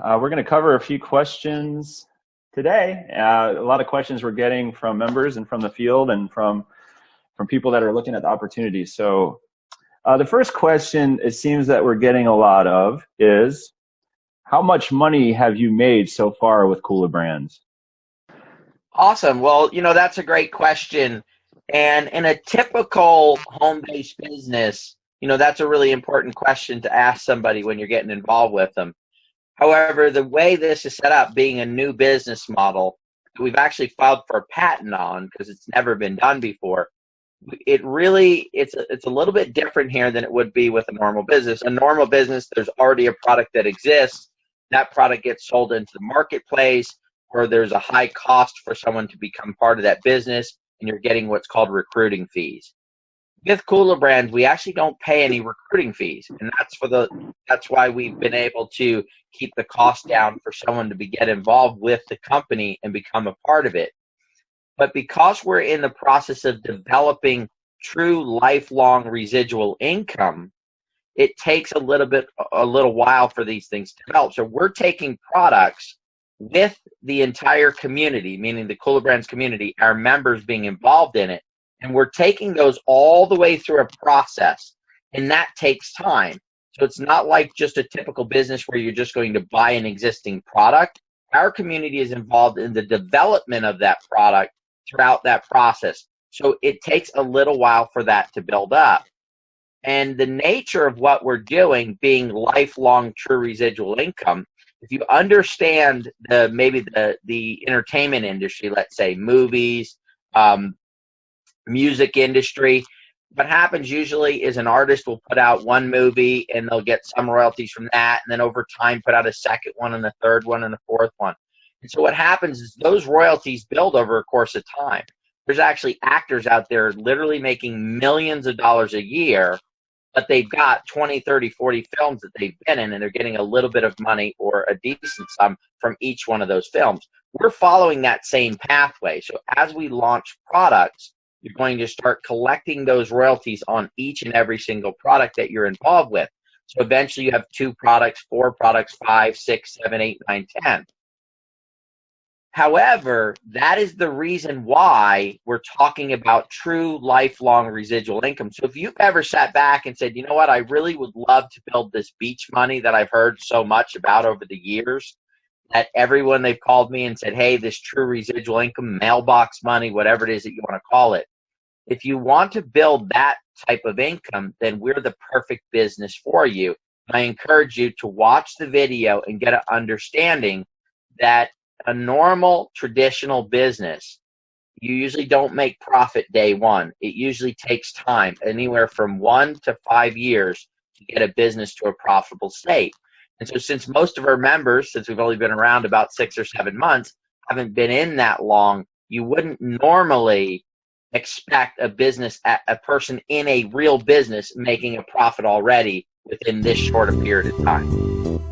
We're going to cover a few questions today. A lot of questions we're getting from members and from the field and from people that are looking at the opportunities. So the first question it seems that we're getting a lot of is, how much money have you made so far with kulaBrands? Awesome. Well, that's a great question. And in a typical home-based business, that's a really important question to ask somebody when you're getting involved with them. However, the way this is set up, being a new business model, we've actually filed for a patent on because it's never been done before. It's a little bit different here than it would be with a normal business. A normal business, there's already a product that exists. That product gets sold into the marketplace, or there's a high cost for someone to become part of that business, and you're getting what's called recruiting fees. With kulaBrands, we actually don't pay any recruiting fees, and that's why we've been able to keep the cost down for someone to get involved with the company and become a part of it. But because we're in the process of developing true lifelong residual income, it takes a little while for these things to develop. So we're taking products with the entire community, meaning the kulaBrands community, our members being involved in it, and we're taking those all the way through a process, and that takes time. So it's not like just a typical business where you're just going to buy an existing product. Our community is involved in the development of that product throughout that process. So it takes a little while for that to build up. And the nature of what we're doing being lifelong true residual income, if you understand the entertainment industry, let's say movies, music industry, what happens usually is an artist will put out one movie and they'll get some royalties from that, and then over time put out a second one and a third one and a fourth one. And so what happens is those royalties build over a course of time. There's actually actors out there literally making millions of dollars a year, but they've got 20, 30, 40 films that they've been in, and they're getting a little bit of money or a decent sum from each one of those films. We're following that same pathway. So as we launch products, you're going to start collecting those royalties on each and every single product that you're involved with. So eventually you have 2 products, 4 products, 5, 6, 7, 8, 9, 10. However, that is the reason why we're talking about true lifelong residual income. So if you've ever sat back and said, you know what, I really would love to build this beach money that I've heard so much about over the years, that everyone they've called me and said, hey, this true residual income, mailbox money, whatever it is that you want to call it. If you want to build that type of income, then we're the perfect business for you. And I encourage you to watch the video and get an understanding that a normal traditional business, you usually don't make profit day one. It usually takes time, anywhere from 1 to 5 years to get a business to a profitable state. And so since most of our members, since we've only been around about 6 or 7 months, haven't been in that long, you wouldn't normally expect a person in a real business making a profit already within this short a period of time.